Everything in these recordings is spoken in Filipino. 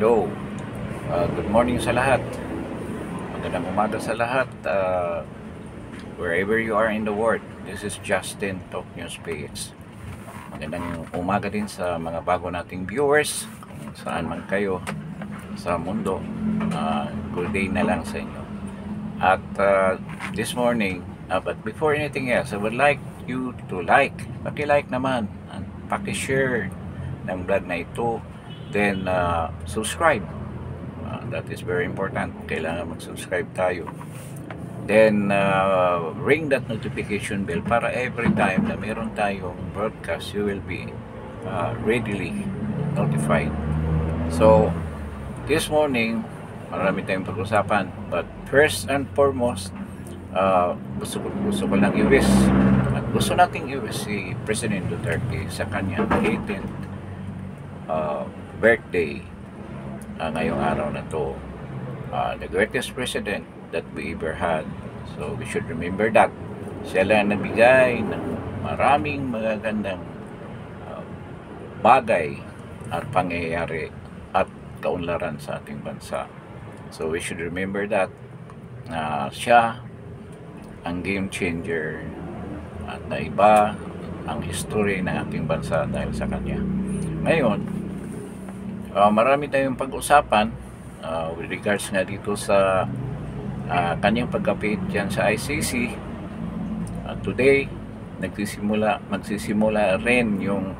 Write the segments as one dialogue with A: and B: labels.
A: Hello, good morning sa lahat. Magandang umaga sa lahat. Wherever you are in the world, this is Justin Talk News Page. Magandang umaga din sa mga bago nating viewers, kung saan man kayo sa mundo. Good day na lang sa inyo. At this morning, but before anything else, I would like you to paki-like naman, and paki-share ng vlog na ito. Then subscribe, that is very important. Kailangan mag-subscribe tayo. Then ring that notification bell para every time na meron tayong broadcast, you will be readily notified. So this morning, marami tayong pag-usapan, but first and foremost, gusto ko lang i-wish, at gusto nating i-wish si President Duterte sa kanyang 18th birthday ngayong araw na to. The greatest president that we ever had, so we should remember that. Siya lang nabigay ng maraming magagandang bagay at pangyayari at kaunlaran sa ating bansa. So we should remember that siya ang game changer at naiba ang history ng ating bansa dahil sa kanya. Ngayon, marami tayong pag-usapan with regards nga dito sa kanyang pagkapit dyan sa ICC. Today, magsisimula rin yung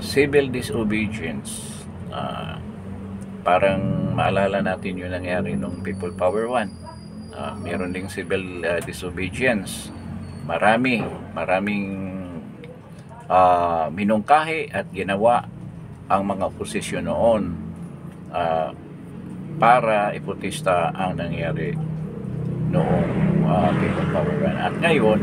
A: civil disobedience. Parang maalala natin yung nangyari nung People Power 1. Meron ding civil disobedience. Maraming minungkahi at ginawa ang mga posisyon noon para iputista ang nangyari noong People Power 1. At ngayon,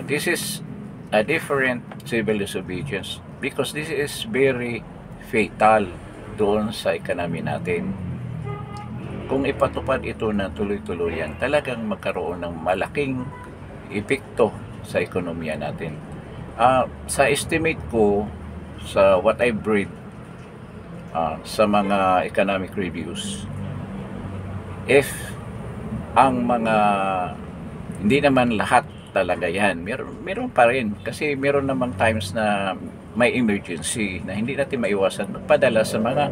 A: this is a different civil disobedience because this is very fatal doon sa economy natin. Kung ipatupad ito na tuloy-tuloyan, talagang magkaroon ng malaking epekto sa ekonomiya natin. Sa estimate ko, sa what I've read sa mga economic reviews, if ang mga hindi naman lahat talaga yan, meron pa rin, kasi meron namang times na may emergency na hindi natin maiwasan magpadala sa mga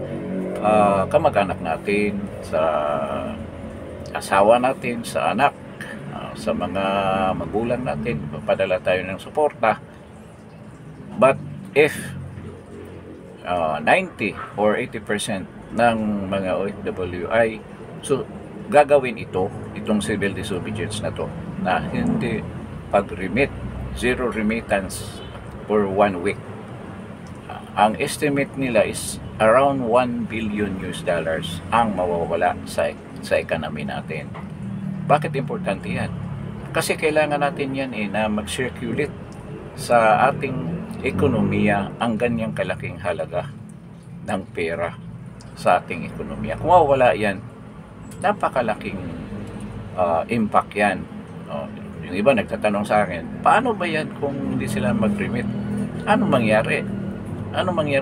A: kamag-anak natin, sa asawa natin, sa anak, sa mga magulang natin, magpadala tayo ng suporta. But if 90 or 80% ng mga OFW ay gagawin itong civil disobedience na to, na hindi pag-remit, zero remittance for 1 week. Ang estimate nila is around $1 billion ang mawawala sa economy natin. Bakit importante yan? Kasi kailangan natin yan na mag-circulate sa ating ekonomiya ang ganyang kalaking halaga ng pera sa ating ekonomiya. Kung mawawala yan, napakalaking impact yan. Yung iba nagtatanong sa akin, paano ba yan kung hindi sila mag-remit? Ano mangyari?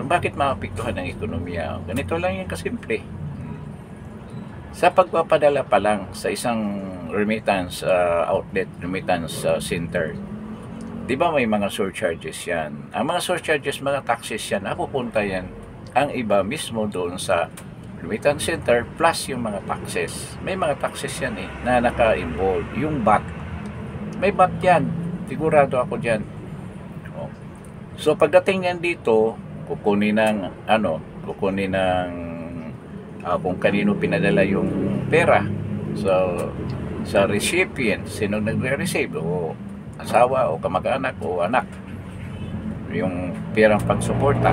A: Bakit maapektuhan ng ekonomiya? Ganito lang yan kasimple. Sa pagpapadala pa lang sa isang remittance outlet, remittance center, di ba may mga surcharges yan? Ang mga surcharges, mga taxes yan, napupunta yan ang iba mismo doon sa remittance center plus yung mga taxes. May mga taxes yan na naka-involve. Yung VAT, may VAT yan. Sigurado ako dyan. So pagdating yan dito, kukunin ng kung kanino pinadala yung pera. So sa recipient, sino nagre-receive, o asawa o kamag-anak o anak, yung perang pagsuporta.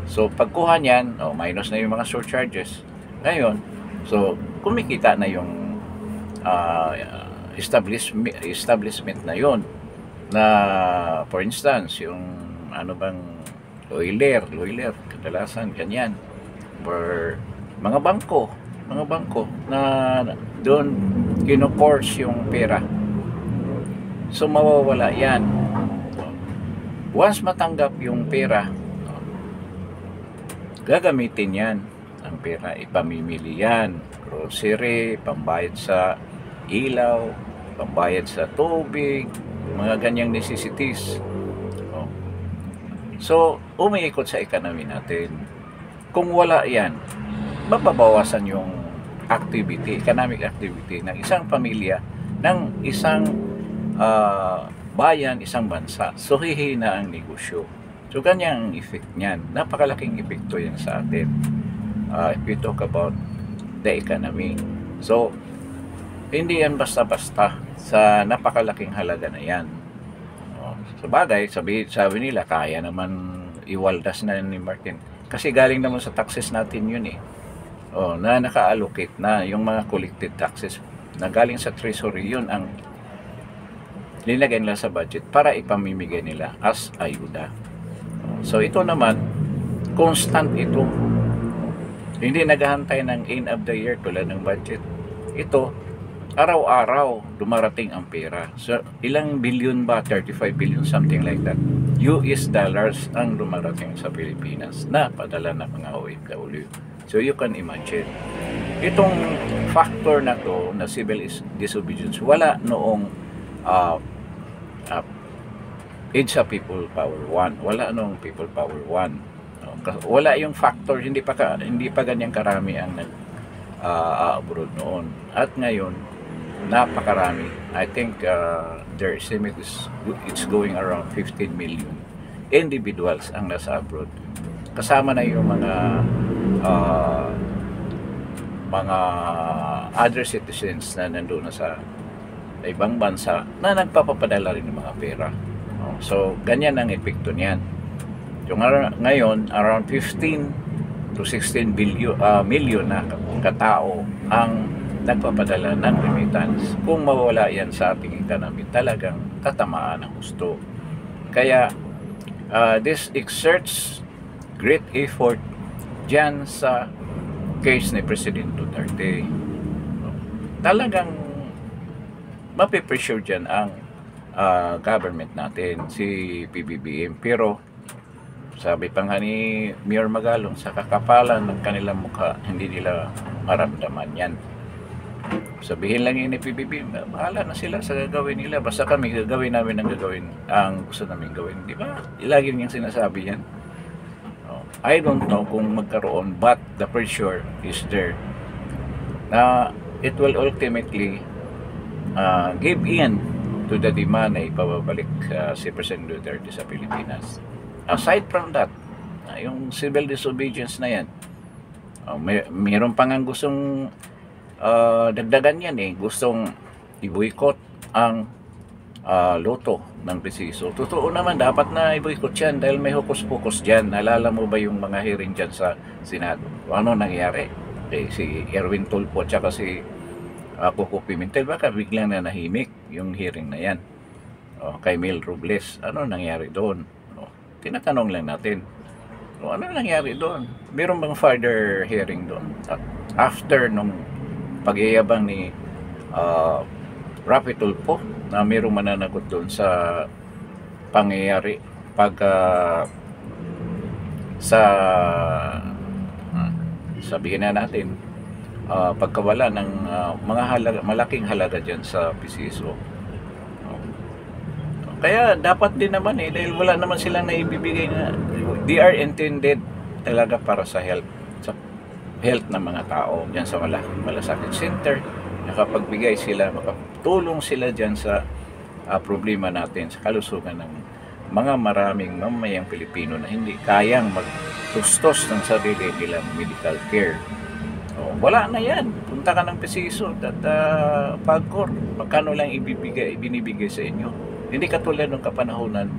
A: So pagkuha niyan, minus na yung mga surcharges. Ngayon, so kumikita na yung establishment na yon, na for instance yung oiler kadalasan ganyan, or mga bangko na doon kino-course yung pera. So mawawala yan once matanggap yung pera. gagamitin yan. Ang pera, ipamimili yan. Grocery, pambayad sa ilaw, pambayad sa tubig, mga ganyang necessities. So, umiikot sa economy natin. Kung wala yan, mababawasan yung activity, economic activity ng isang pamilya, ng isang bayan, isang bansa. So, hihina ang negosyo. So, ganyan ang effect niyan. Napakalaking epekto yan sa atin. If we talk about the economy. So, hindi yan basta-basta sa napakalaking halaga na yan. Sa bagay, sabi nila, kaya naman iwaldas na ni Martin. Kasi galing naman sa taxes natin yun eh. Na naka-allocate na yung mga collected taxes na galing sa treasury, yun ang nilagay nila sa budget para ipamimigay nila as ayuda. So ito naman, constant ito. Hindi naghahantay ng end of the year tulad ng budget. Ito, araw-araw dumarating ang pera. So ilang billion ba? 35 billion, something like that. US dollars ang dumarating sa Pilipinas na padala ng mga OFW. So you can imagine. Itong factor na to na civil disobedience, wala noong EDSA People Power 1. Wala noong People Power 1. Wala yung factor, hindi pa ganyan karami ang abroad noon. At ngayon, napakarami. I think their estimate is it's going around 15 million individuals ang nasa abroad. Kasama na yung mga other citizens na nandoon na sa ibang bansa na nagpapapadala rin ng mga pera. So, ganyan ang epekto niyan. Yung ngayon, around 15 to 16 million na katao ang nagpapadala ng remittance. Kung mawala yan sa ating economy, talagang tatamaan ang gusto. Kaya, this exerts great effort dyan sa case ni President Duterte. Talagang mapipressure dyan ang government natin, si PBBM. Pero sabi pa nga ni Mayor Magalong, sa kakapalan ng kanilang mukha, hindi nila maramdaman yan. Sabihin lang yun ni PBBM, bahala na sila sa gagawin nila, basta kami gagawin namin ang gusto namin gawin. Di ba? Lagi niyang sinasabi yan. I don't know kung magkaroon, but the pressure is there na it will ultimately give in to the demand na ipababalik si President Duterte sa Pilipinas. Aside from that, yung civil disobedience na yan, mayroon pang ang gustong dagdagan yan eh, gustong i-boycott ang loto ng presiso. Totoo naman, dapat na i-boycott yan dahil may hokus-pokus dyan. Nalala mo ba yung mga hearing dyan sa Senado? Ano nangyari? Si Erwin Tulfo at saka si Coco Pimentel, baka biglang na nahimik yung hearing na yan. Kay Mel Robles, ano nangyari doon? Tinatanong lang natin. Ano nangyari doon? Meron bang further hearing doon? After nung pagyayabang ni Rafi Tulfo na mayroong mananagot doon sa pangyayari sabihin na natin pagkawala ng mga malaking halaga dyan sa PCSO. Kaya dapat din naman dahil wala naman silang naibibigay na they are intended talaga para sa health ng mga tao dyan sa malasakit center. Nakapagbigay sila, makatulong sila dyan sa problema natin, sa kalusugan ng mga maraming mamayang Pilipino na hindi kayang magtustos ng sarili nilang medical care. Wala na yan. Punta ka ng PCSO at PAGCOR. Magkano lang binibigay sa inyo? Hindi katulad ng kapanahonan,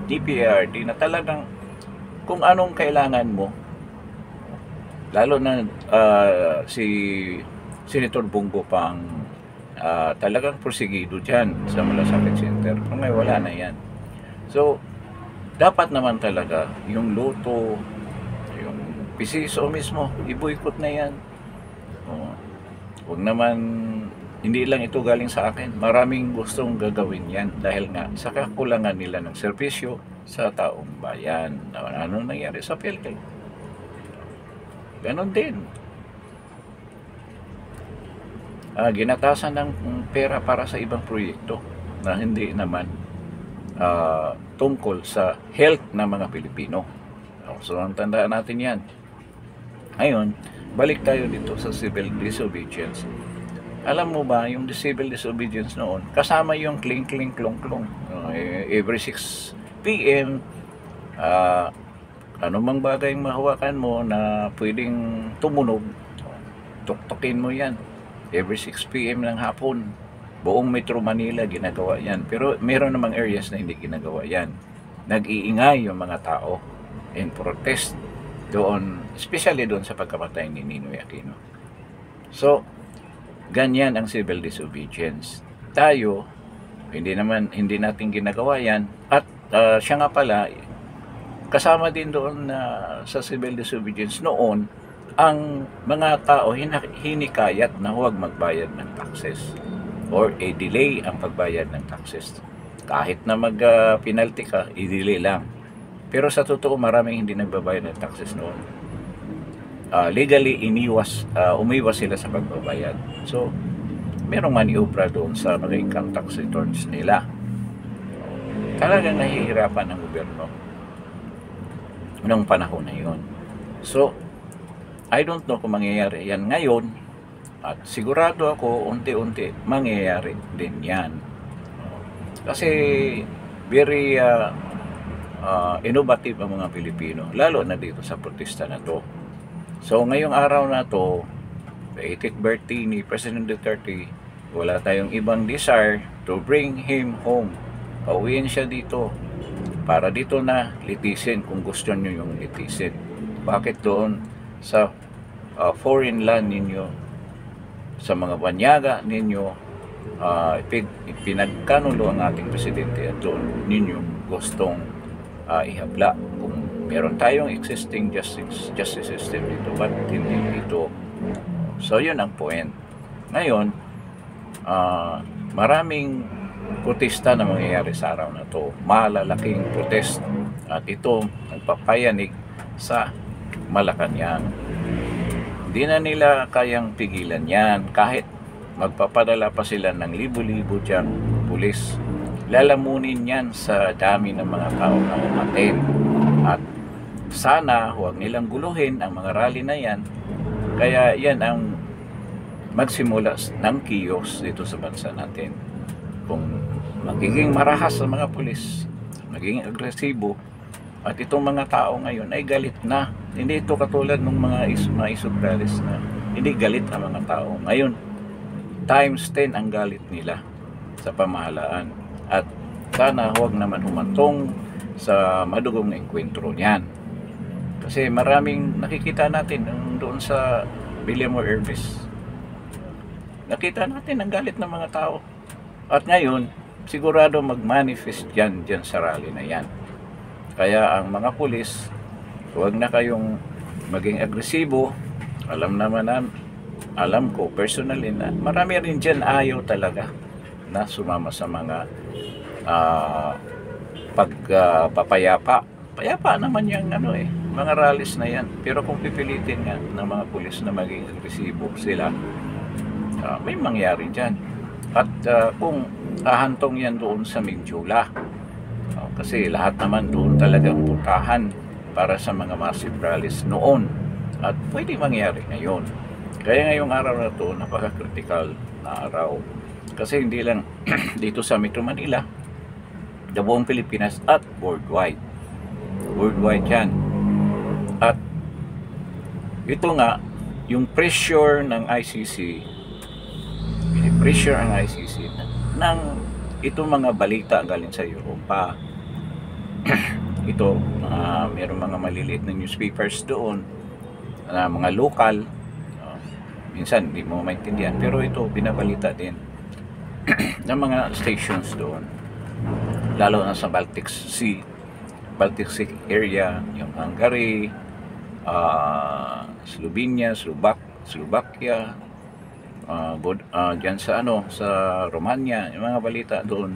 A: DPRD na talagang kung anong kailangan mo, lalo na si Senator Bongo pang talagang porsigido dyan sa Malasakit Center. Ngayon wala na yan. So, dapat naman talaga yung loto, yung PCSO mismo, i-boycott na yan. Huwag naman, hindi lang ito galing sa akin. Maraming gustong gagawin yan dahil nga sa kakulangan nila ng serbisyo sa taong bayan. Ano nangyari sa PhilHealth? Ganon din. Ginatasan ng pera para sa ibang proyekto na hindi naman tungkol sa health ng mga Pilipino. So, ang tandaan natin yan. Ngayon, balik tayo dito sa civil disobedience. Alam mo ba, yung civil disobedience noon, kasama yung kling, klong, klong. Every 6 p.m., anumang bagay mahawakan mo na pwedeng tumunog, tuktukin mo yan. Every 6 p.m. ng hapon, buong Metro Manila ginagawa yan. Pero meron namang areas na hindi ginagawa yan. Nag-iingay yung mga tao in protest doon, especially doon sa pagkamatay ni Ninoy Aquino. So, ganyan ang civil disobedience. Tayo, hindi natin ginagawa yan. At siya nga pala, kasama din doon sa civil disobedience noon, ang mga tao hinikayat na huwag magbayad ng taxes or i-delay ang pagbayad ng taxes. Kahit na mag-penalty ka, i-delay lang. Pero sa totoo, maraming hindi nagbabayad ng taxes noon. Legally, umiwas sila sa pagbabayad. So, merong maniobra doon sa mga income tax returns nila. Talagang nahihirapan ang gobyerno noong panahon na yun. So, I don't know kung mangyayari yan ngayon, at sigurado ako unti-unti mangyayari din yan. Kasi very innovative ang mga Pilipino, lalo na dito sa protesta na to. So ngayong araw na to, the 80th birthday ni President Duterte, wala tayong ibang desire to bring him home. Pauwiin siya dito para dito na litisin kung gusto nyo yung litisin. Bakit doon sa foreign land ninyo, sa mga banyaga ninyo, pinagkanulo ang ating presidente at doon ninyo gustong ihabla. Kung meron tayong existing justice system dito, but hindi dito. So yun ang point. Ngayon, maraming protesta na mangyayari sa araw na to, malalaking protest, at ito nagpapayanig sa Malacanang. Hindi na nila kayang pigilan yan kahit magpapadala pa sila ng libo-libo diyang pulis. Lalamunin yan sa dami ng mga tao na umaten. At sana huwag nilang guluhin ang mga rally na yan. Kaya yan ang magsimula ng chaos dito sa bansa natin. Kung magiging marahas sa mga pulis, magiging agresibo, at itong mga tao ngayon ay galit na. Hindi ito katulad ng mga isubralis na hindi galit ang mga tao. Ngayon, times 10 ang galit nila sa pamahalaan. At sana huwag naman humantong sa madugong enkwentro niyan. Kasi maraming nakikita natin doon sa Villamor Herbes. Nakita natin ang galit ng mga tao. At ngayon, sigurado mag-manifest dyan sa rally na yan. Kaya ang mga pulis, huwag na kayong maging agresibo. Alam ko personally na marami rin dyan ayaw talaga na sumama sa mga pagpapayapa. Payapa naman yung mga rallies na yan. Pero kung pipilitin nga ng mga pulis na maging agresibo sila, may mangyari dyan. At kung ahantong yan doon sa Minjula, kasi lahat naman doon talagang putahan para sa mga massive rallies noon, at pwede mangyari ngayon. Kaya ngayong araw na to, napaka-critical na araw. Kasi hindi lang dito sa Metro Manila, sa buong Pilipinas at worldwide. Worldwide yan. At ito nga, yung pressure ng ICC, ng itong mga balita galing sa Europa. Ito, mayroong mga maliliit na newspapers doon, mga local, minsan hindi mo maintindihan, pero ito binabalita din ng mga stations doon, lalo na sa Baltic Sea area, yung Hungary, Slovenia, Slovakia, dyan sa sa Romania, yung mga balita doon,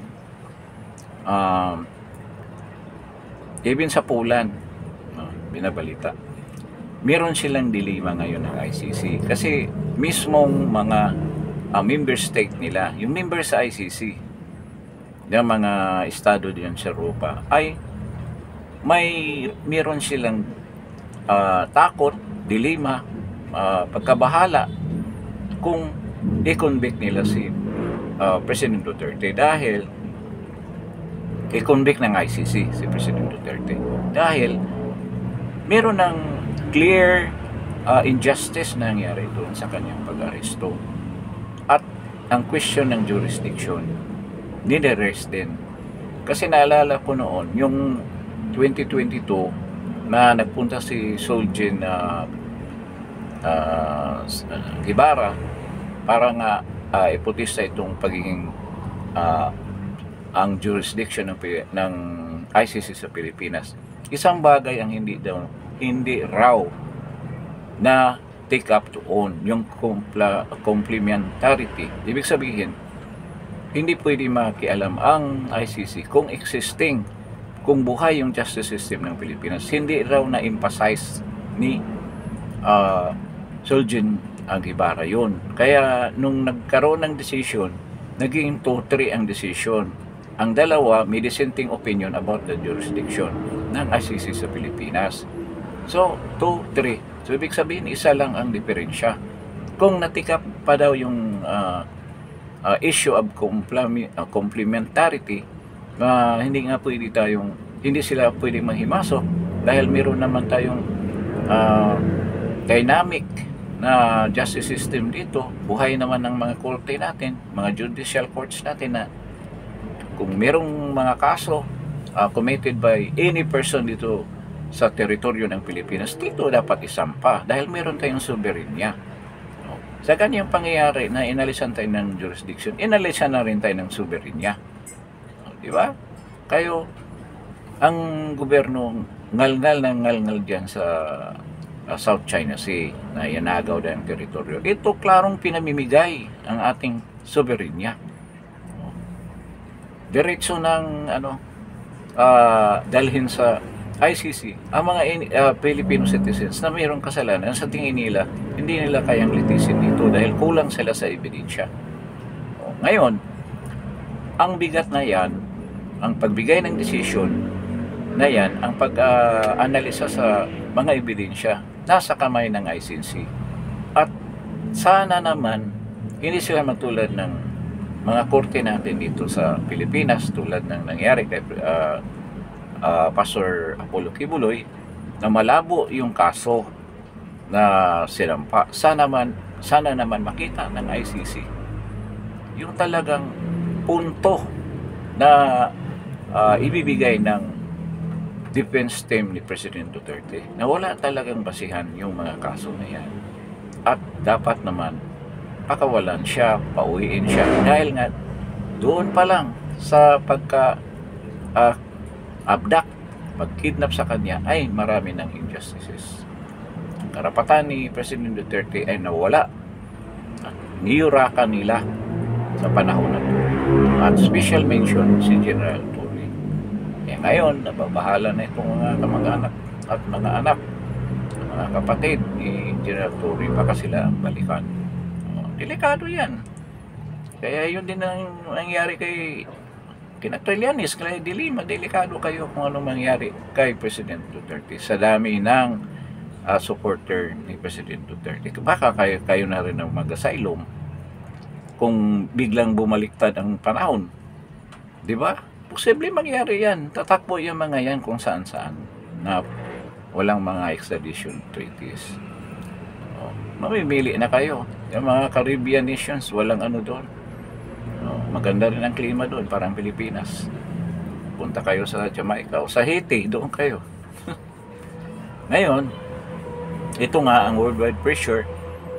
A: even sa Poland, binabalita. meron silang dilema ngayon ng ICC kasi mismong mga member state nila, yung member sa ICC, yung mga estado diyan sa Europa, ay meron silang takot, dilema, pagkabahala kung i-convict nila si President Duterte dahil i-convict ng ICC si President Duterte dahil meron ng clear injustice na nangyari doon sa kanyang pag-aresto. At ang question ng jurisdiction, nire-rest din. Kasi naalala ko noon, yung 2022 na nagpunta si Soljen Guevara para nga iputista itong pagiging ang jurisdiction ng ICC sa Pilipinas. Isang bagay ang hindi raw na take up to own, yung complementarity. Ibig sabihin, hindi pwede makialam ang ICC kung existing, kung buhay yung justice system ng Pilipinas. Hindi raw na-emphasize ni Soljen Guevara yun. Kaya nung nagkaroon ng decision, naging 2-3 ang decision. Ang dalawa, may dissenting opinion about the jurisdiction ng ICC sa Pilipinas. So, 2-3. So, ibig sabihin, isa lang ang diferensya. Kung natikap pa daw yung issue of complementarity, hindi sila pwedeng manghimasok dahil meron naman tayong dynamic na justice system dito. Buhay naman ng mga korte natin, mga judicial courts natin na kung merong mga kaso committed by any person dito sa teritoryo ng Pilipinas, dito dapat isampa dahil meron tayong soberenya. Sa kanyang pangyayari na inalisan tayo ng jurisdiction, inalisan na rin tayo ng soberenya. Di ba? Kayo, ang gobyerno ngal-ngal dyan sa South China Sea na yanagaw dahil ang teritoryo. Ito klarong pinamimigay ang ating soberenya. Diretso ng dalhin sa ICC ang mga Filipino citizens na mayroong kasalanan sa tingin nila hindi nila kayang litisin dito dahil kulang sila sa ebidensya. Ngayon, ang bigat na yan, ang pagbigay ng desisyon na yan, ang pag-analisa sa mga ebidensya nasa kamay ng ICC. At sana naman hindi sila matulad ng mga korte natin dito sa Pilipinas tulad ng nangyari kay Pastor Apollo Kibuloy na malabo yung kaso na sinampa. Sana naman makita ng ICC yung talagang punto na ibibigay ng defense team ni President Duterte na wala talagang basihan yung mga kaso na yan. At dapat naman pakawalan siya, pauwiin siya dahil nga doon pa lang sa abduct, pag-kidnap sa kanya ay marami ng injustices. Ang karapatan ni President Duterte ay nawala at niyurakan nila sa panahon na ito. At special mention si General Torre. Ngayon, nababahala na itong mga kamag-anak at mga anak, mga kapatid ni General Torre, baka sila ang balikan. Delikado yan. Kaya yun din ang nangyari kay Trillanes, kaya delikado kayo kung ano mangyari kay President Duterte sa dami ng supporter ni President Duterte. Baka kayo na rin ang mag-asylum kung biglang bumaliktad ang panahon. Di ba? Posible mangyari yan. Tatakbo yung mga yan kung saan-saan na walang mga extradition treaties. Mamimili na kayo. Yung mga Caribbean nations, walang ano doon. Maganda rin ang klima doon, parang Pilipinas. Punta kayo sa Jamaica o sa Haiti, doon kayo. Ngayon, ito nga ang worldwide pressure,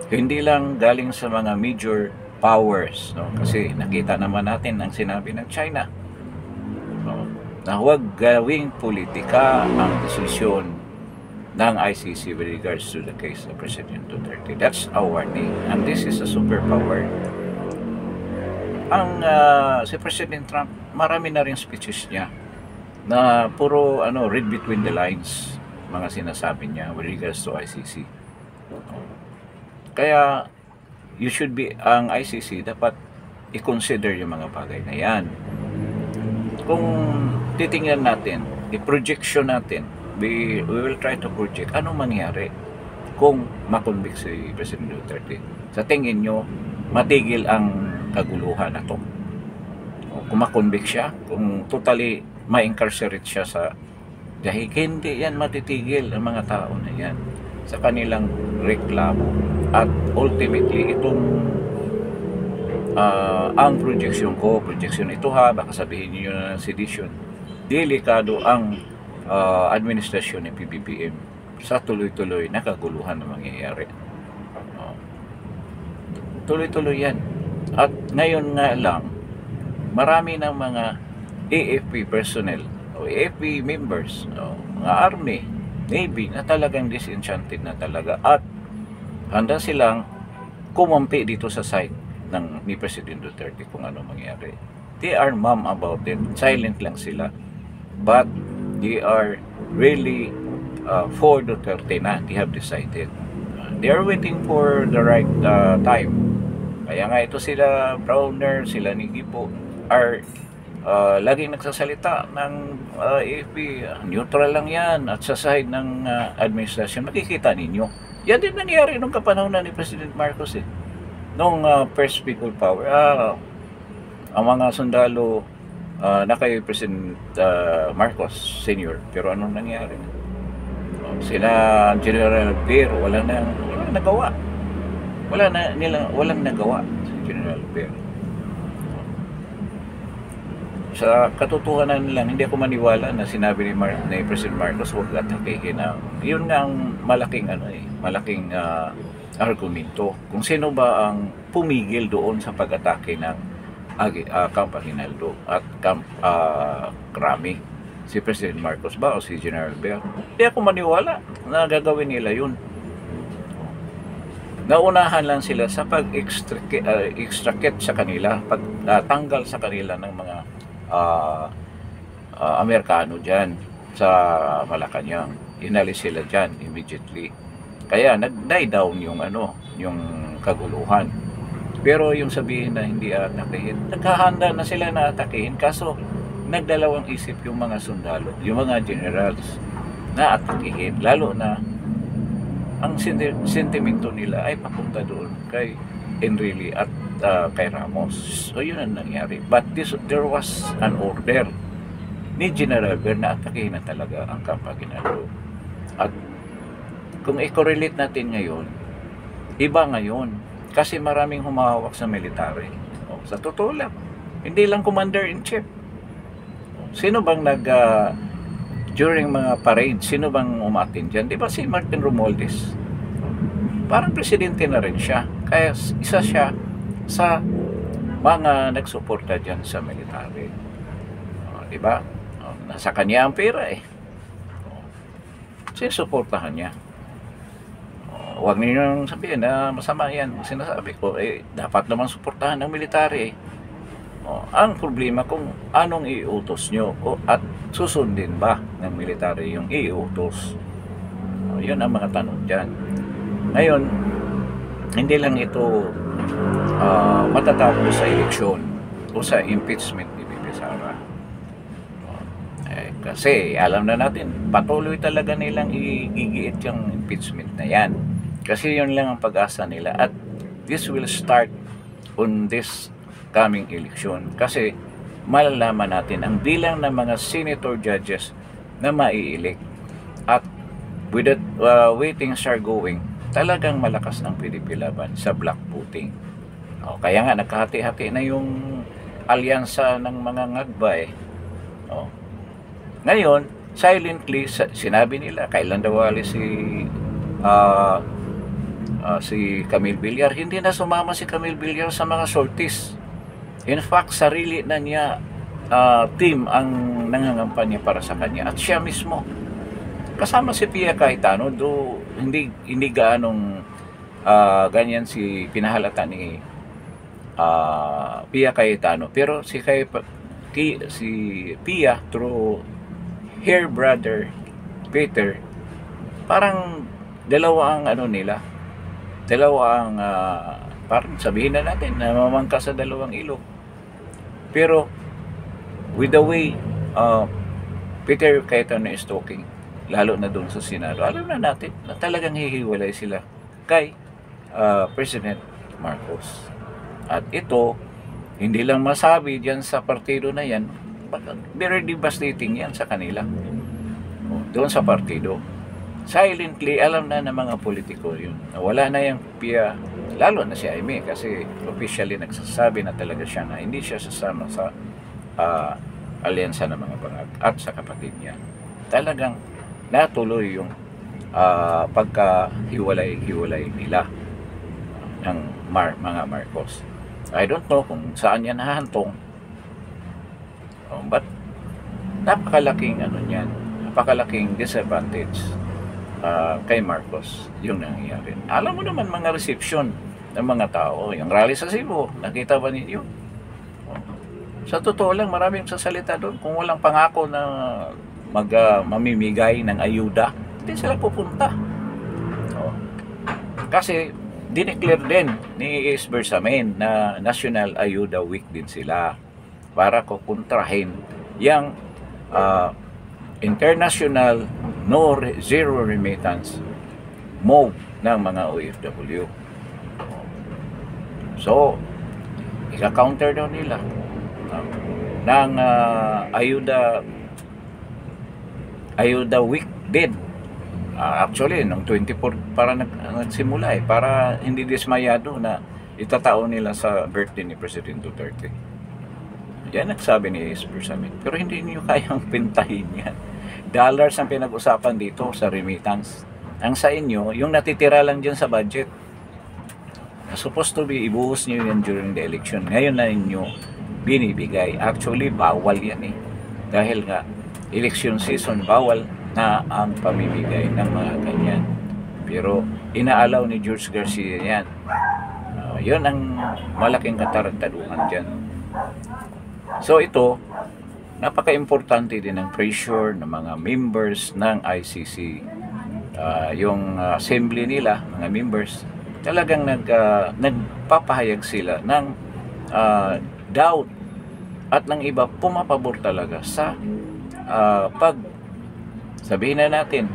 A: hindi lang galing sa mga major powers, no? Kasi nakita naman natin ang sinabi ng China, no? Na huwag gawing politika ang desisyon ng ICC with regards to the case of President Duterte. That's our warning. And this is a superpower. Si President Trump, marami na rin speeches niya na puro read between the lines. mga sinasabi niya with regards to ICC. Kaya ang ICC dapat i-consider yung mga bagay na yan. Kung titingnan natin, i-projection natin, we will try to project anong mangyari kung makonvict si President Duterte. Sa tingin nyo, matigil ang kaguluhan na to? Kung makonvict siya, kung totally ma-incarcerate siya sa dahil hindi yan matitigil ang mga tao na yan sa kanilang reklamo. At ultimately, itong ang projection ito ha, baka sabihin niyo na sedition, delikado ang administrasyon ng PBBM sa tuloy-tuloy na kaguluhan na mangyayari. Tuloy-tuloy yan. At ngayon nga lang, marami ng mga AFP personnel o AFP members, mga army, navy na talagang disenchanted na talaga at handa silang kumampi dito sa side ni President Duterte kung ano mangyari. They are mum about it. Silent lang sila. But they are really for Duterte na. They have decided. They are waiting for the right time. Kaya nga ito sila Browner, sila ni Gipo are laging nagsasalita ng AFP. Neutral lang yan at sa side ng administrasyon. Makikita ninyo. Yan din nangyari nung kapanahonan ni President Marcos nung first people power, ang mga sundalo na kay President Marcos Sr. Pero anong nangyari? Sila General Pero walang nagawa. Walang nagawa si General Pero. Sa katotohanan lang, hindi ako maniwala na sinabi ni President Marcos huwag atakihin yun nga ang malaking malaking argumento kung sino ba ang pumigil doon sa pag-atake ng Camp Aguinaldo at Camp Crame, si President Marcos ba o si General Bea? Hindi ako maniwala na gagawin nila yun. Naunahan lang sila sa pag-extricate sa kanila, pagtanggal sa kanila ng mga Amerikano dyan sa Malacanang. Inalis sila dyan immediately. Kaya nag-die down yung kaguluhan. Pero yung sabihin na hindi atakihin, naghahanda na sila na atakihin, kaso nagdalawang isip yung mga sundalo, yung mga generals na atakihin, lalo na ang sentimento nila ay papunta doon kay Enrile at kay Ramos. So yun ang nangyari. But there was an order ni General Ber na atakihin na talaga ang Camp Aguinaldo. At kung i-correlate natin ngayon, iba ngayon. Kasi maraming humahawak sa military. Sa totoo lang, hindi lang commander-in-chief. Sino bang during mga parade, sino bang umatin dyan? Di ba si Martin Romualdez? Parang presidente na rin siya. Kaya isa siya sa mga nagsuporta dyan sa military. Di ba? Nasa kanya ang pera sinusuportahan niya. Huwag ninyong sabihin na masama yan. Sinasabi ko, dapat naman suportahan ng military. Ang problema kung anong iutos nyo at susundin ba ng military yung iutos. Yun ang mga tanong dyan. Ngayon, hindi lang ito matatapos sa eleksyon o sa impeachment ni Bibi Sara. Kasi alam na natin, patuloy talaga nilang igigiit yung impeachment na yan. Kasi yun lang ang pag-asa nila at this will start on this coming election. Kasi malalaman natin ang bilang ng mga senator judges na mai-elect. At with that way things are going, talagang malakas ang PDP laban sa black voting. Kaya nga nagkahati-hati na yung alyansa ng mga ngagbay. Ngayon, silently sinabi nila kailan daw si Camille Villar, hindi na sumama si Camille Villar sa mga sorties. In fact, sarili na niya team ang nangangampanya para sa kanya at siya mismo. Kasama si Pia Cayetano, do hindi gaanong ganyan si pinahalata ni Pia Cayetano, pero si Pia through her brother Peter parang dalawa ang ano nila, dalawa ang parang sabihin na natin namamangka sa dalawang ilog. Pero with the way Peter Cayetano is talking, lalo na doon sa Senado, alam na natin na talagang hihiwalay sila kay President Marcos. At ito, hindi lang masabi diyan sa partido na yan, very devastating yan sa kanila. Doon sa partido. Silently, alam na ng mga politiko yun. Wala na yung PIA, lalo na si Jaime, kasi officially nagsasabi na talaga siya na hindi siya sasama sa alyansa ng mga bangag at sa kapatid niya. Talagang natuloy yung pagkahiwalay-hiwalay nila ng mga Marcos. I don't know kung saan yan nahahantong. But napakalaking napakalaking disadvantage kay Marcos yung nangyayari. Alam mo naman mga reception ng mga tao, yung rally sa Cebu, nakita ba ninyo? Sa totoo lang, maraming sasalita doon. Kung walang pangako na mamimigay ng ayuda, hindi sila pupunta. Kasi dineclare din ni Is Bersamin na National Ayuda Week din sila para kukontrahin yung international zero remittance move ng mga OFW. So, ika-counter daw nila ng ayuda week din. Actually, nung 24 para nagsimula para hindi dismayado na itatao nila sa birthday ni President Duterte. Yan nagsabi ni Bersamin. Pero hindi niyo kayang pintahin yan. Dollars ang pinag-usapan dito sa remittance. Ang sa inyo, yung natitira lang dyan sa budget. Supposed to be, ibuhos niyo yan during the election. Ngayon na ninyo binibigay. Actually, bawal yan Dahil nga, election season, bawal na ang pamimigay ng mga ganyan. Pero, inaalaw ni George Garcia yan. Yun ang malaking kataragtaduhan dyan. So ito, napaka-importante din ng pressure ng mga members ng ICC. Yung assembly nila, mga members, talagang nagpapahayag sila ng doubt at ng iba pumapabor talaga sa sabihin na natin,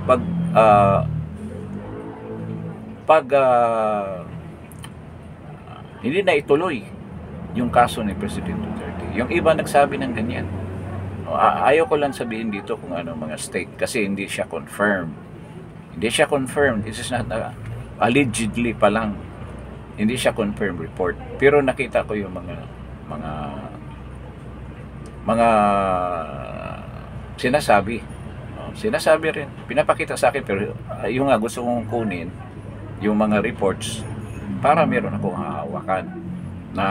A: hindi na ituloy yung kaso ni President Duterte. Yung iba nagsabi ng ganyan. Ayaw ko lang sabihin dito kung ano mga state kasi hindi siya confirmed. Hindi siya confirmed. This is not allegedly pa lang. Hindi siya confirmed report. Pero nakita ko yung mga sinasabi. Sinasabi rin. Pinapakita sa akin pero yung gusto kong kunin yung mga reports para meron akong hahawakan na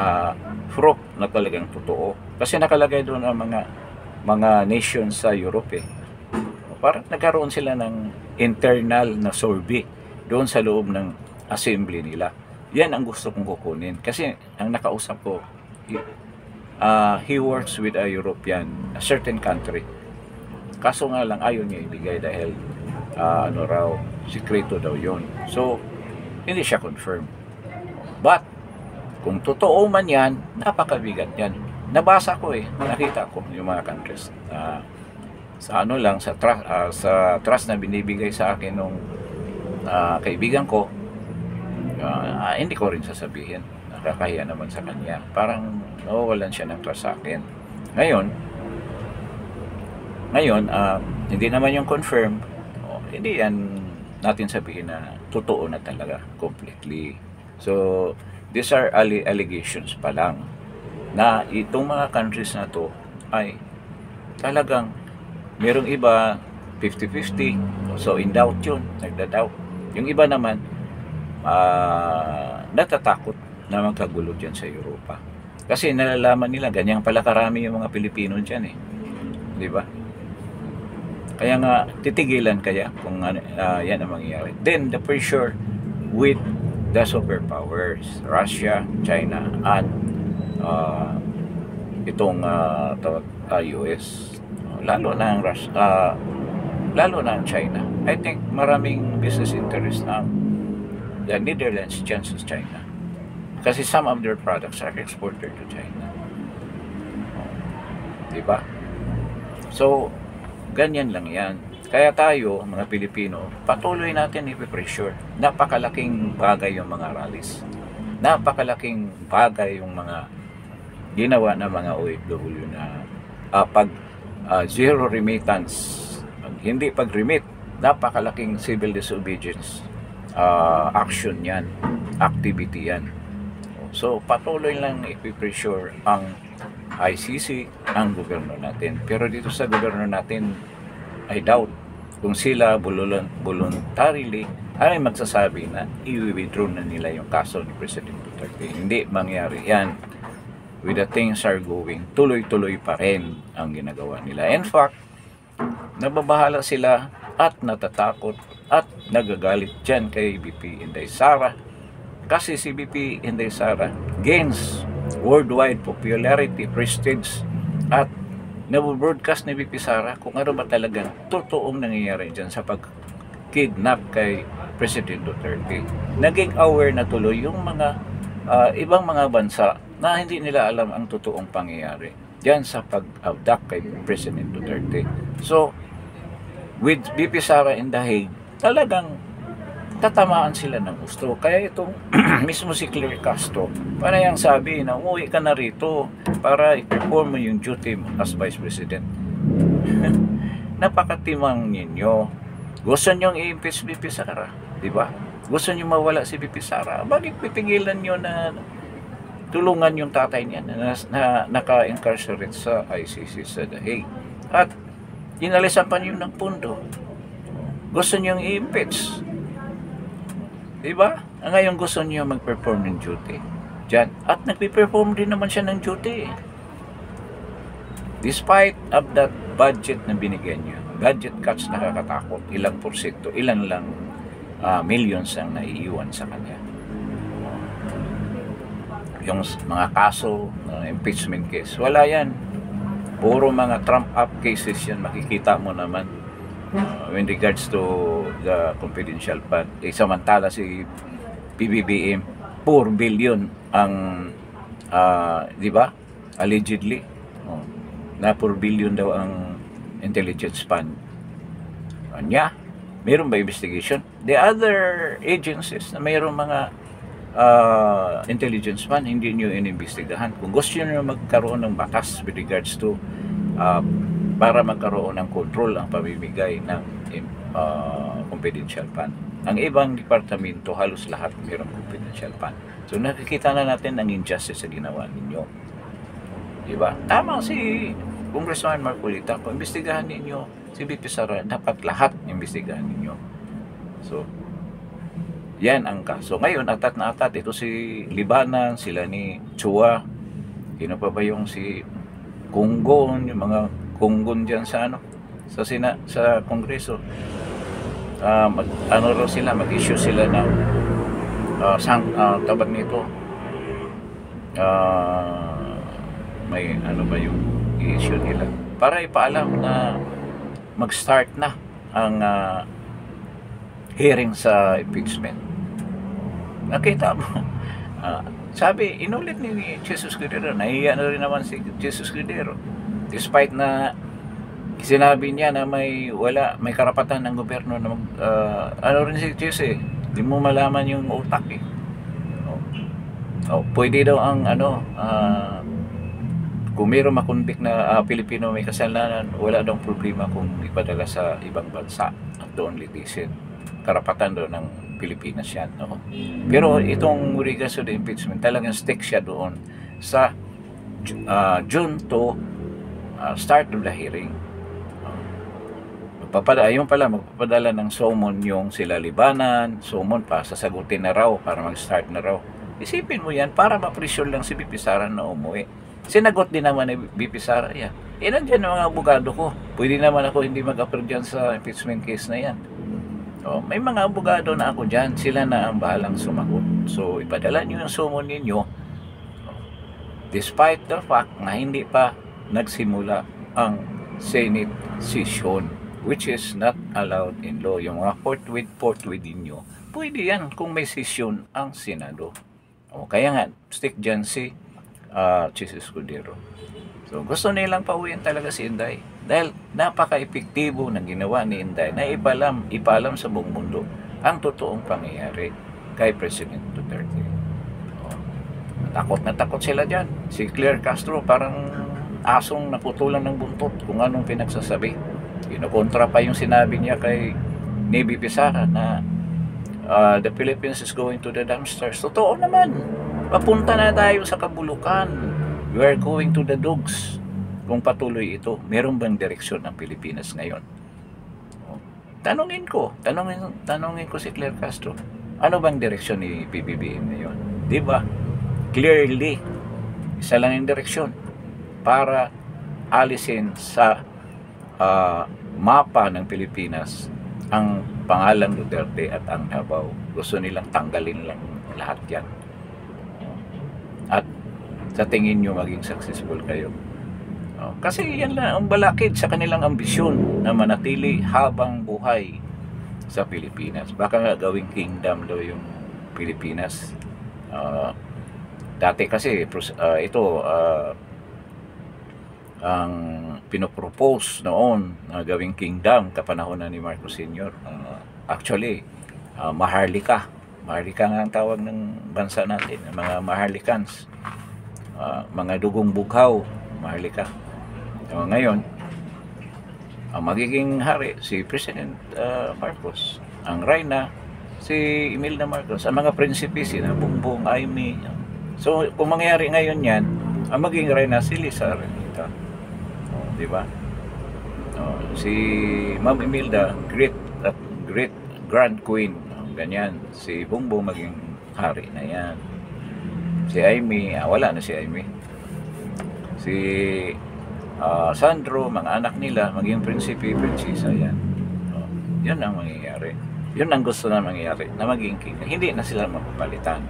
A: proof na talagang totoo. Kasi nakalagay doon ang mga nations sa Europe Parang nagkaroon sila ng internal na survey doon sa loob ng assembly nila. Yan ang gusto kong kukunin. Kasi ang nakausap ko, he works with a European, a certain country. Kaso nga lang ayaw niya ibigay dahil sikreto daw yon. So, hindi siya confirmed. But, kung totoo man yan, napakabigat yan. Nabasa ko nakita ko yung mga countries. Sa trust na binibigay sa akin nung kaibigan ko, hindi ko rin sasabihin. Nakakahiya naman sa kanya. Parang nawawalan siya ng trust sa akin. Ngayon, hindi naman yung confirm, hindi yan natin sabihin na totoo na talaga, completely. So, these are allegations pa lang na itong mga countries na to ay talagang merong iba 50-50, so in doubt yun, nagda-doubt. Yung iba naman natatakot na magkagulo dyan sa Europa kasi nalalaman nila ganyan pala karami yung mga Pilipino dyan di ba? Kaya nga titigilan kaya kung yan ang mangyayari. Then the pressure with the superpowers, Russia, China, and itong US, lalo na ang China, I think maraming business interest ang the Netherlands dyan sa China. Kasi some of their products are exported to China. Diba? So, ganyan lang yan. Kaya tayo, mga Pilipino, patuloy natin i-pressure. Napakalaking bagay yung mga rallies. Napakalaking bagay yung mga ginawa ng mga OFW na pag zero remittance, hindi pag-remit, napakalaking civil disobedience action yan, activity yan. So, patuloy lang i-pressure ang ICC, ang gobyerno natin. Pero dito sa gobyerno natin, I doubt kung sila voluntarily ay magsasabi na i-withdraw na nila yung kaso ni President Duterte. Hindi mangyari yan. With the things are going, tuloy-tuloy pa rin ang ginagawa nila. In fact, nababahala sila at natatakot at nagagalit dyan kay BP Inday Sara. Kasi si BP Inday Sara gains worldwide popularity, prestige, at nabobroadcast ni BP Sara kung ano ba talagang totoong nangyayari dyan sa pag-kidnap kay President Duterte. Naging aware na tuloy yung mga ibang mga bansa na hindi nila alam ang totoong pangyayari dyan sa pag-abduct kay President Duterte. So, with BP Sara in The Hague, talagang tatamaan sila ng gusto. Kaya itong mismo si Claire Castro, para yung sabi na umuwi ka na rito para i-perform mo yung duty as Vice President. Napakatimang ninyo. Gusto nyo i-impeach BP Sara, di ba? Gusto nyo mawala si BP Sara. Bakit pipigilan nyo na tulungan yung tatay niya na naka-incarcerate sa ICC sa The Hague? At inalisan pa niyo ng pundo. Gusto nyo i-impeach. Diba? Ngayon gusto niyo mag-perform ng duty dyan. At nagpe-perform din naman siya ng duty. Despite of that budget na binigyan niya, budget cuts nakakatakot, ilang porsyento, ilan lang millions ang naiiwan sa kanya. Yung mga kaso, impeachment case, wala yan. Puro mga trump-up cases yan, makikita mo naman. In regards to the confidential fund, samantala si PBBM 4 billion ang di ba, allegedly na 4 billion daw ang intelligence fund niya. Mayroon ba investigation? The other agencies na mayroon mga intelligence fund, hindi nyo inimbestigahan. Kung gusto nyo magkaroon ng batas with regards to para magkaroon ng control ang pamimigay ng confidential fund. Ang ibang departamento, halos lahat mayroong confidential fund. So nakikita na natin ang injustice sa ginawa ninyo. Diba? Tama si Congressman Marcolita, kung imbestigahan ninyo si BP Sara, dapat lahat imbestigahan ninyo. So, yan ang kaso. Ngayon, atat na atat. Ito si Libanan, sila ni Chua, sino pa ba yung si Kunggon, yung mga Kunggon dyan sa sa Kongreso. Ano raw sila, mag-issue sila ng tabag nito. May ano ba yung i-issue nila? Para ipaalam na mag-start na ang hearing sa impeachment. Nakita mo, sabi, inulit ni Jesus Cordero, nahiya na rin naman si Jesus Cordero. Despite na sinabi niya na may karapatan ng gobyerno na ano rin si Jesus eh, di mo malaman yung utak eh. Pwede daw ang kung mayroong makonvict na Pilipino may kasalanan, wala daw problema kung ipadala sa ibang bansa at doon litisin. Karapatan doon ng Pilipinas yan. No? Pero itong regards to the impeachment, talagang stick siya doon sa June to start of the hearing. Ayun pala, magpapadala ng summon yung sila Libanan, summon pa, sasagutin na raw para mag-start na raw. Isipin mo yan, para ma-pressure lang si BP Sara na umuwi. Sinagot din naman ni BP Sara yan. Nandiyan ang mga abogado ko. Pwede naman ako hindi mag-approve dyan sa impeachment case na yan. May mga abogado na ako dyan, sila na ang bahalang sumagot. So, ipadala nyo yung summon ninyo, despite the fact na hindi pa nagsimula ang Senate session. which is not allowed in law. Yung mga forthwith ninyo, pwede yan kung may sesyon ang Senado. O, kaya nga, stick dyan si Chis Escudero. So, gusto nilang pauwiin talaga si Inday. Dahil napaka-epektibo ng ginawa ni Inday na ipalam sa buong mundo ang totoong pangyayari kay President Duterte. O, na takot sila dyan. Si Claire Castro parang asong naputulan ng buntot kung anong pinagsasabi. Kinukontra pa yung sinabi niya kay Navy Pizarra na the Philippines is going to the dumpsters. Totoo naman. Papunta na tayo sa kabulukan. We are going to the dogs. Kung patuloy ito, meron bang direksyon ang Pilipinas ngayon? Tanungin ko si Claire Castro. Ano bang direksyon ni PBBM ngayon? Di ba? Clearly, isa lang yung direksyon para alisin sa mapa ng Pilipinas ang pangalan Duterte at ang Davao. Gusto nilang tanggalin lang lahat yan. At sa tingin nyo maging successful kayo. Kasi yan lang ang balakid sa kanilang ambisyon na manatili habang buhay sa Pilipinas. Baka nga gawing kingdom daw yung Pilipinas. Dati kasi ang pinopropose noon na gawing kingdom kapanahon na ni Marcos Sr. Actually, Maharlika. Maharlika nga ang tawag ng bansa natin, mga Maharlikans. Mga dugong bughaw, Maharlika. Ngayon, ang magiging hari si President Marcos, ang reyna si Imelda Marcos, ang mga prinsipe sina Bongbong, Aimee. So kung mangyari ngayon yan, ang magiging reyna si Liza Araneta. Di ba? Si Ma'am Imelda, great grand queen, ganyan. Si Bongbong maging hari na yan. Si Aimee, wala na si Aimee. Si Sandro, mga anak nila, maging prinsipe, prinsesa yan. Yun ang mangyayari. Yun ang gusto na mangyayari, na maging king. Hindi na sila mapapalitan.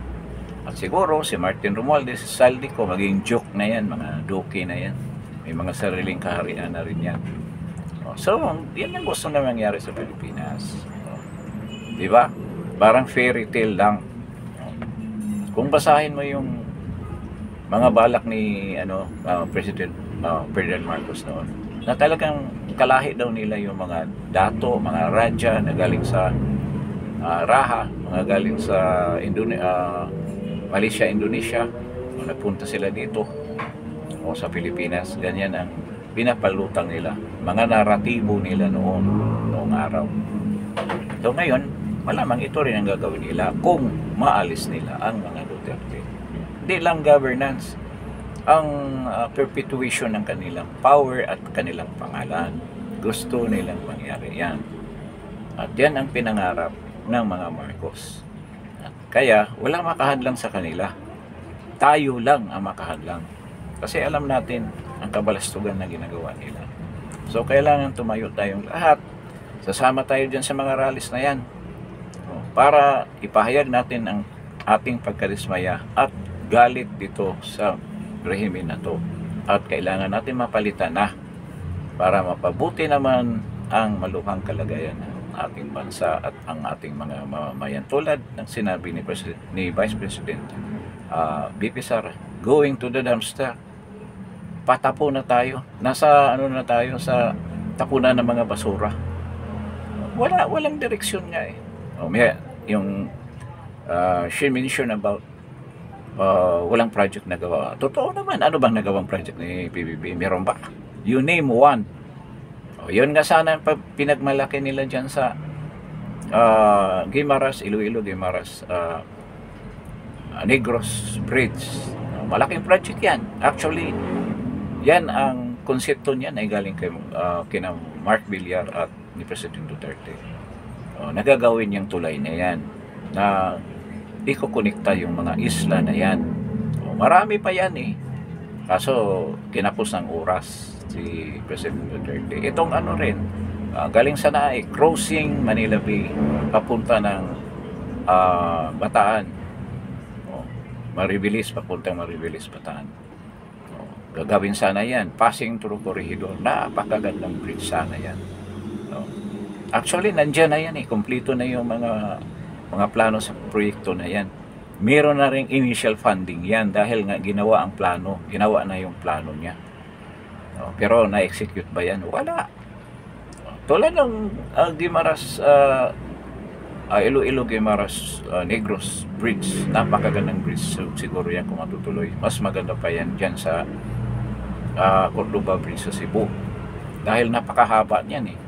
A: At siguro, si Martin Romualdez, si Saldico, maging joke na yan, mga doki na yan. May mga sariling kaharian na rin yan. So, yan ang gusto na mangyayari sa Pilipinas. Di ba? Parang fairy tale lang. Kung basahin mo yung mga balak ni President Marcos noon, na talagang kalahi daw nila yung mga dato, mga raja na galing sa Raha, mga galing sa Malaysia, Indonesia, nagpunta sila dito o sa Pilipinas. Ganyan ang pinapalutang nila, mga naratibo nila noong araw. So ngayon, malamang ito rin ang gagawin nila kung maalis nila ang mga Duterte. Hindi lang governance, ang perpetuation ng kanilang power at kanilang pangalan. Gusto nilang mangyari yan. At yan ang pinangarap ng mga Marcos. At kaya, walang makahadlang sa kanila. Tayo lang ang makahadlang. Kasi alam natin ang kabalastugan na ginagawa nila. So, kailangan tumayo tayong lahat. Sasama tayo dyan sa mga rallies na yan. Para ipahayag natin ang ating pagkadismaya at galit dito sa rehimen na to, at kailangan natin mapalitan na para mapabuti naman ang maluhang kalagayan ng ating bansa at ang ating mga mamamayan, tulad ng sinabi ni Vice President BP Sara, going to the dumpster. Patapo na tayo, nasa na tayo sa tapunan ng mga basura. Walang direksyon nga yung she mentioned about walang project na gawa. Totoo naman, ano bang nagawang project ni PBB? Meron ba? You name one. Yun nga sana pinagmalaki nila dyan sa Guimaras, Iloilo, Guimaras, Negros Bridge. Malaking project yan. Actually, yan ang konsepto niyan ay galing kina Mark Villar at ni President Duterte. Nagagawin yung tulay na yan na ikokonekta yung mga isla na yan. Marami pa yan kaso kinapos ng oras si President Duterte. Itong rin, galing sa Naik, crossing Manila Bay, papunta ng Bataan. Maribilis, papuntang Maribilis, Bataan. Gagawin sana yan. Passing through Corregidor. Napakagandang bridge sana yan. Actually, nandiyan na yan eh. Kumpleto na yung mga plano sa proyekto na yan. Meron na ring initial funding yan dahil nga ginawa ang plano. Ginawa na yung plano niya. Pero na-execute ba yan? Wala. Tulad ng Guimaras, Iloilo Guimaras Negros Bridge. Napakagandang bridge. So, siguro yan kung matutuloy. Mas maganda pa yan dyan sa Cordoba Bridge sa Cebu. Dahil napakahaba niyan eh.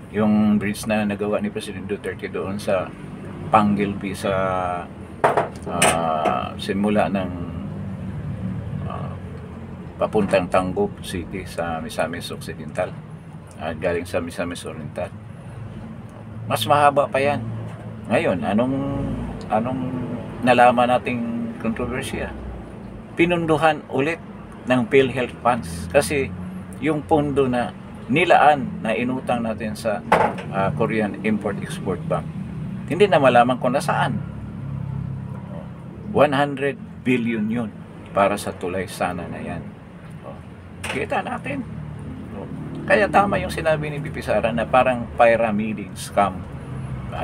A: Yung bridge na nagawa ni President Duterte doon sa Panggilby sa simula ng papuntang Tangub City sa Misamis Occidental at galing sa Misamis Oriental, mas mahaba pa yan. Ngayon, anong nalaman nating kontrobersya? Pinunduhan ulit ng PhilHealth funds kasi yung pondo na nilaan na inutang natin sa Korean Import-Export Bank, hindi na malaman kung nasaan. 100 billion yun para sa tulay sana na yan. Kita natin. Kaya tama yung sinabi ni BP Sara na parang pyramiding scam.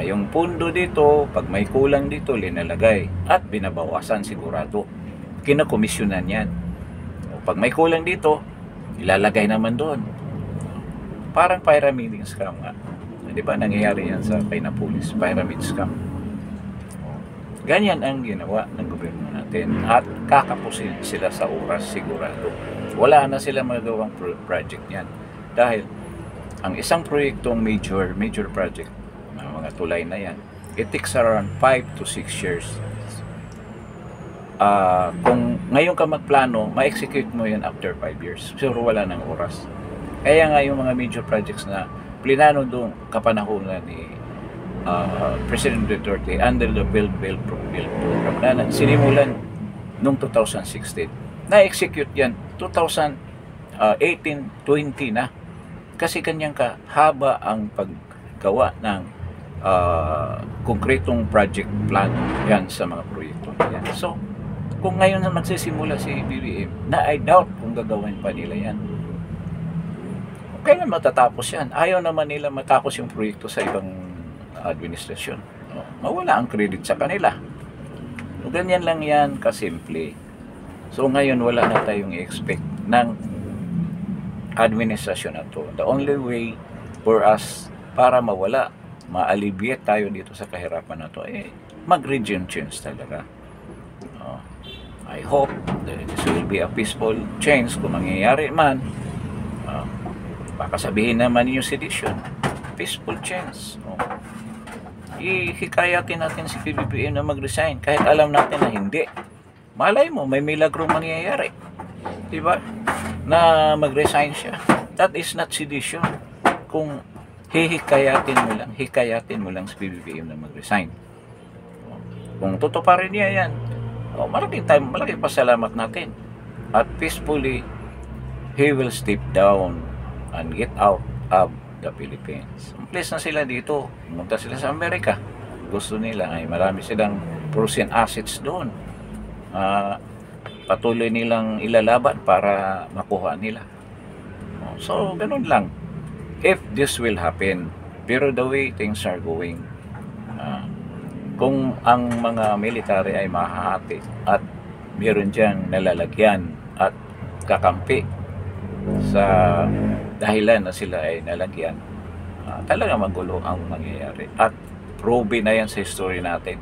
A: Yung pondo dito, pag may kulang dito, linalagay at binabawasan sigurado. Kinakomisyonan yan. Pag may kulang dito, ilalagay naman doon. Parang pyramiding scam nga. Di ba nangyayari yan sa Pinapulis, pyramid scam. Ganyan ang ginawa ng gobyerno natin at kakapusin sila sa oras sigurado. Wala na sila magagawang project yan. Dahil ang isang proyektong major project, mga tulay na yan, it takes around 5 to 6 years. Kung ngayon ka magplano, ma-execute mo yan after 5 years. Pero wala ng oras. Kaya nga yung mga major projects na plinano doon kapanahonan ni President Duterte under the Build program na sinimulan noong 2016. Na-execute yan 2018-20 na. Kasi kanyang kahaba ang paggawa ng konkretong project plan yan sa mga proyekto yan. So, kung ngayon na magsisimula si BBM, na I doubt kung gagawin pa nila yan. Kailan matatapos yan? Ayaw naman nila matapos yung proyekto sa ibang administrasyon. Mawala ang credit sa kanila. So, ganyan lang yan kasimple. So ngayon wala na tayong i-expect ng administrasyon na to. The only way for us para mawala, ma-alleviate tayo dito sa kahirapan na to, mag-regime change talaga. I hope that this will be a peaceful change kung mangyayari man. Baka sabihin naman yung sedition, peaceful change. Ihikayatin natin si PBBM na mag-resign kahit alam natin na hindi. Malay mo, may milagro mangyayari. Diba? Na mag-resign siya. That is not sedition. Kung hikayatin mo lang si PBBM na mag-resign. Kung tutuparin niya yan, malaking pasalamat natin. At peacefully, he will step down and get out of the Philippines. Umplis na sila dito. Pumunta sila sa Amerika. Gusto nila ay marami silang Prussian assets doon. Patuloy nilang ilalaban para makuha nila. So, ganun lang. If this will happen, pero the way things are going, kung ang mga military ay mahahati at meron diyang nalalagyan at kakampi sa dahilan na sila ay nalagyan, talaga magulo ang mangyayari. At proven na yan sa history natin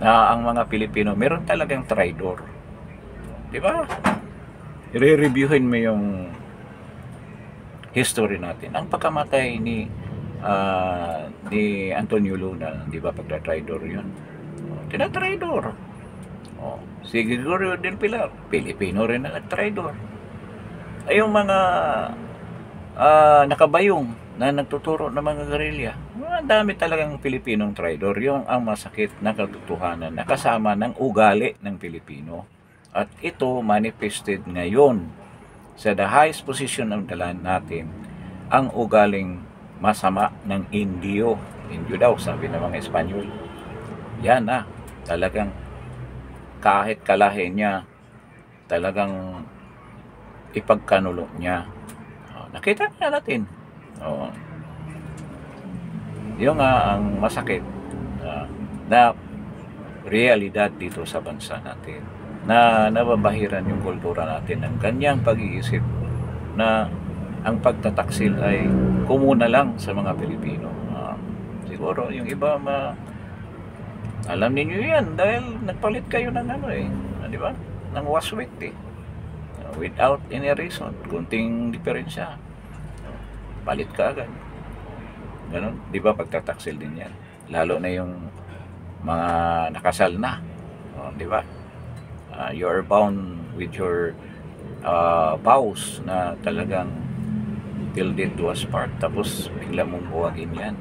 A: na ang mga Pilipino meron talagang traidor. Di ba? I-reviewin mo yung history natin. Ang pagkamatay ni Antonio Luna, di ba, pagka-traidor yun? Tina-traidor. Si Gregorio del Pilar, Pilipino rin na nag-traidor. Ay yung mga nakabayong na nagtuturo ng mga guerrilla, ang dami talagang Pilipinong traidor. Yung ang masakit na katotohanan na kasama ng ugali ng Pilipino. At ito manifested ngayon sa the highest position of the land natin, ang ugaling masama ng Indio. Indio daw, sabi ng mga Espanyol. Yan na, talagang kahit kalahi niya, talagang ipagkanulo niya. Nakita na natin. Yung nga ang masakit na realidad dito sa bansa natin, na nababahiran yung kultura natin ng ganyang pag-iisip na ang pagtataksil ay kumuna lang sa mga Pilipino. Siguro yung iba alam niyo yan dahil nagpalit kayo ng ano di ba? Ng waswit without any reason, kunting diferensya. Palit ka agad. Ganun, di ba pagtataksil din yan. Lalo na yung mga nakasal na. Di ba? You are bound with your vows na talagang till death do us part, tapos bigla mong buwagin yan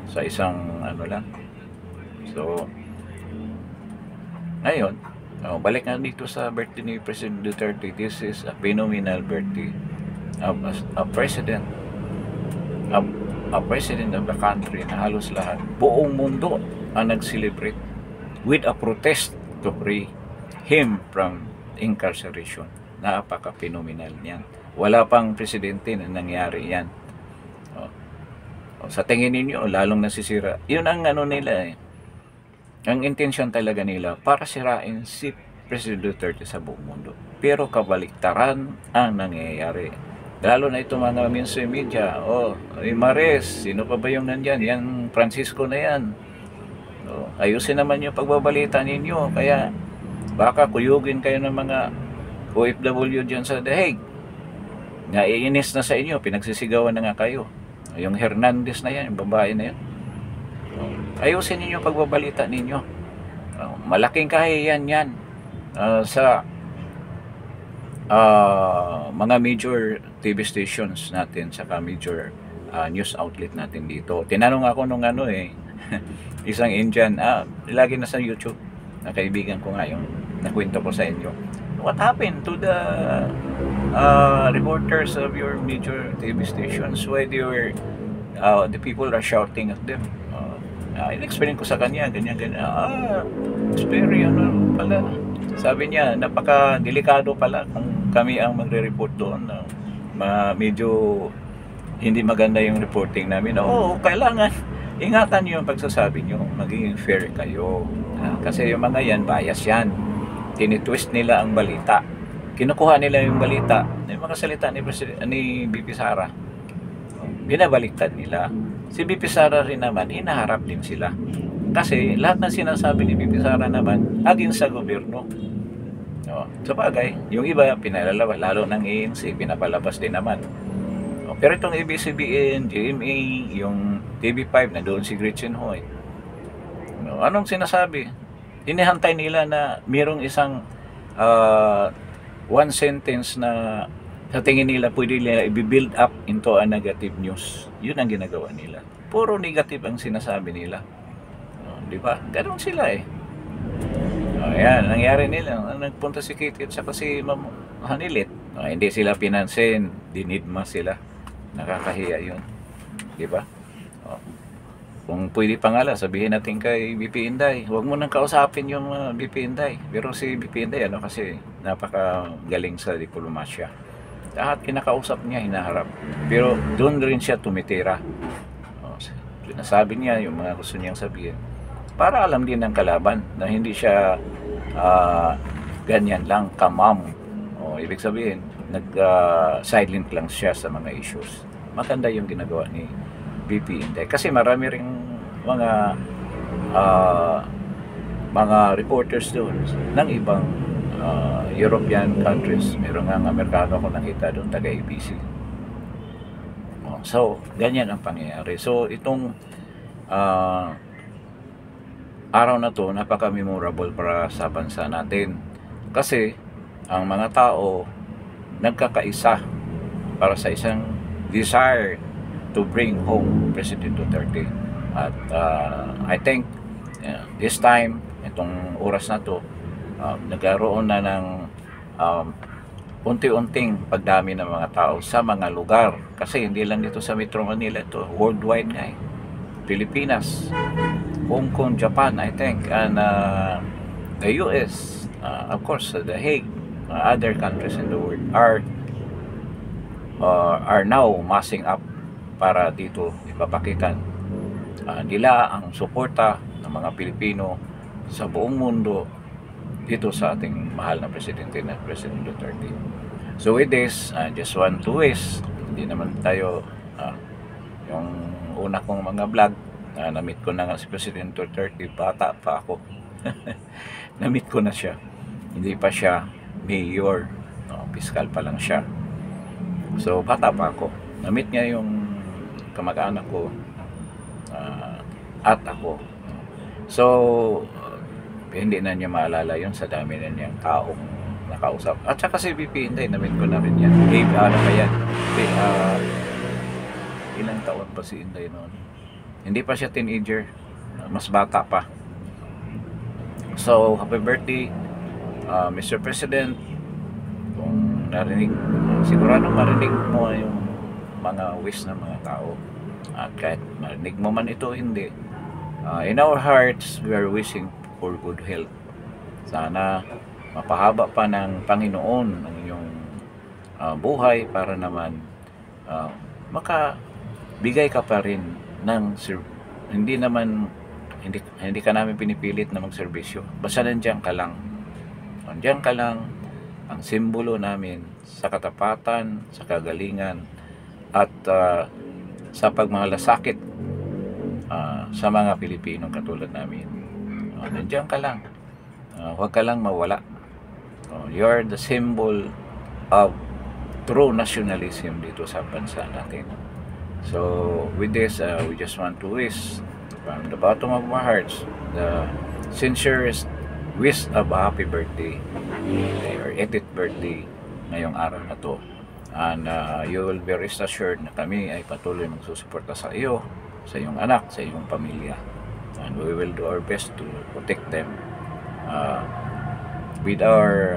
A: sa isang ano lang. So ngayon, balik nga dito sa birthday ni President Duterte. This is a phenomenal birthday of a president, a president of the country na halos lahat, buong mundo ang nag-celebrate with a protest to free him from incarceration. Napaka-phenomenal niyan. Wala pang presidente na nangyari yan. Sa tingin ninyo, lalong nasisira. Yun ang ano nila Ang intensyon talaga nila para sirain si President Duterte sa buong mundo. Pero kabaliktaran ang nangyayari. Lalo na itong mga mainstream media. Mares, sino pa ba yung nandyan? Yan, Francisco na yan. Ayusin naman yung pagbabalita ninyo. Kaya baka kuyugin kayo ng mga OFW dyan sa The Hague. Naiinis na sa inyo, pinagsisigawan na nga kayo. Yung Hernandez na yan, yung babae na yan. Ayusin ninyo pagbabalita ninyo. Malaking kahihiyan yan sa mga major TV stations natin, saka major news outlet natin dito. Tinanong ako nung isang Indian, lagi na sa YouTube, na kaibigan ko nga yung nakwento ko sa inyo. What happened to the reporters of your major TV stations? Why the people are shouting at them? In-explain ko sa kanya, ganyan. It's very pala. Sabi niya, napaka-delikado pala kung kami ang magre-report doon. Medyo hindi maganda yung reporting namin. Kailangan ingatan niyo yung pagsasabi niyo. Maging fair kayo. Kasi yung mga yan, bias yan. Tinitwist nila ang balita. Kinukuha nila yung balita, yung mga salita ni BP Sara. Binabaliktad nila. Si BP Sara rin naman, hinaharap din sila. Kasi lahat ng sinasabi ni BP Sara naman, aging sa gobyerno. Sa bagay, yung iba pinalalabas, lalo ng ANC, pinapalabas din naman. Pero itong ABS-CBN, GMA, yung TV5, na doon si Gretchen Hoy. Anong sinasabi? Inihantay nila na mayroong isang one sentence na sa tingin nila pwede nila i-build up into a negative news. Yun ang ginagawa nila. Puro negative ang sinasabi nila. Di ba? Ganun sila Ayan, nangyari nila. Nagpunta si Kitty at saka si Ma'am Hanilit. Hindi sila pinansin. Dinidma sila. Nakakahiya yun. Di ba? Kung pwede pa nga sabihin natin kay BP Inday, huwag mo nang kausapin yung BP Inday. Pero si BP Inday, kasi napakagaling sa diplomasya. Lahat kinakausap niya, hinaharap. Pero doon rin siya tumitira. Nasabi niya yung mga gusto niyang sabihin. Para alam din ng kalaban na hindi siya ganyan lang, kamam. Ibig sabihin, nag-silent lang siya sa mga issues. Maganda yung ginagawa ni BP Inday. Kasi marami ring mga reporters doon ng ibang European countries. Meron nga Amerikano ako nakita doon, taga-ABC. So, ganyan ang pangyayari. So, itong araw na to, napaka-memorable para sa bansa natin. Kasi, ang mga tao nagkakaisa para sa isang desire to bring home President Duterte. At I think this time, itong oras na to, nagkaroon na ng unti-unting pagdami ng mga tao sa mga lugar. Kasi hindi lang dito sa Metro Manila, ito worldwide nga Pilipinas, Hong Kong, Japan, I think, and the US, of course, The Hague, other countries in the world are now massing up para dito ipapakitan nila ang suporta ng mga Pilipino sa buong mundo dito sa ating mahal na presidente na President Duterte. So with this, I just want to wish, hindi naman tayo yung una kong mga vlog, na-meet ko na nga si President Duterte, bata pa ako. Na-meet ko na siya. Hindi pa siya mayor, fiscal pa lang siya. So bata pa ako. Na-meet niya yung kamag-anak ko at ako. So hindi na niya maalala yun sa dami na niyang taong nakausap. At saka si VP Inday, na-meet ko na rin yan. Ano pa yan? Ilang taon pa si Inday noon? Hindi pa siya teenager. Mas bata pa. So, happy birthday, Mr. President. Kung narinig, sigurado marinig mo yung mga wish ng mga tao. At kahit marinig mo man ito, hindi. In our hearts, we are wishing for good health. Sana mapahaba pa ng Panginoon ang iyong buhay para naman makabigay ka pa rin ng hindi ka namin pinipilit na magserbisyo. Basta nandiyan ka lang. Nandiyan ka lang, ang simbolo namin sa katapatan, sa kagalingan, at sa pagmalasakit sa mga Pilipinong katulad namin. Nandiyan ka lang. Huwag ka lang mawala. You're the symbol of true nationalism dito sa bansa natin. So with this, we just want to wish from the bottom of my hearts the sincerest wish of a happy birthday or 80th birthday ngayong araw na to. And you will be rest assured na kami ay patuloy magsusuporta sa iyo, sa iyong anak, sa iyong pamilya. And we will do our best to protect them with our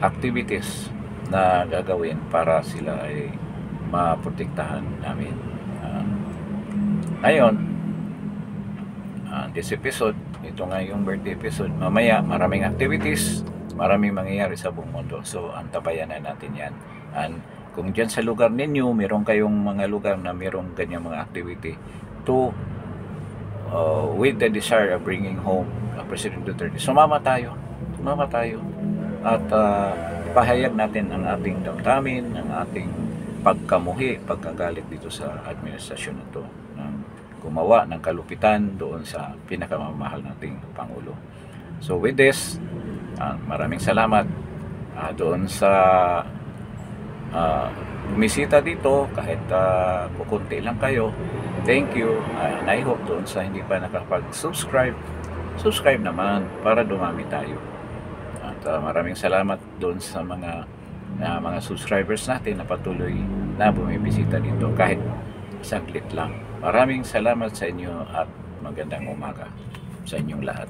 A: activities na gagawin para sila ay maprotektahan namin. Ngayon, this episode, ito nga yung birthday episode. Mamaya, maraming activities, maraming mangyayari sa buong mundo. So, antabayan na natin yan. And kung dyan sa lugar ninyo, meron kayong mga lugar na merong ganyang mga activity to with the desire of bringing home President Duterte. Sumama tayo. At pahayag natin ang ating damdamin, ang ating pagkamuhi, pagkagalit dito sa administrasyon na ito, ng gumawa ng kalupitan doon sa pinakamamahal nating Pangulo. So with this, maraming salamat doon sa bumisita dito, kahit kukunti lang kayo. Thank you, and I hope doon sa hindi pa nakapag-subscribe, subscribe naman para dumami tayo. At maraming salamat doon sa mga subscribers natin na patuloy na bumibisita dito kahit saglit lang. Maraming salamat sa inyo at magandang umaga sa inyong lahat.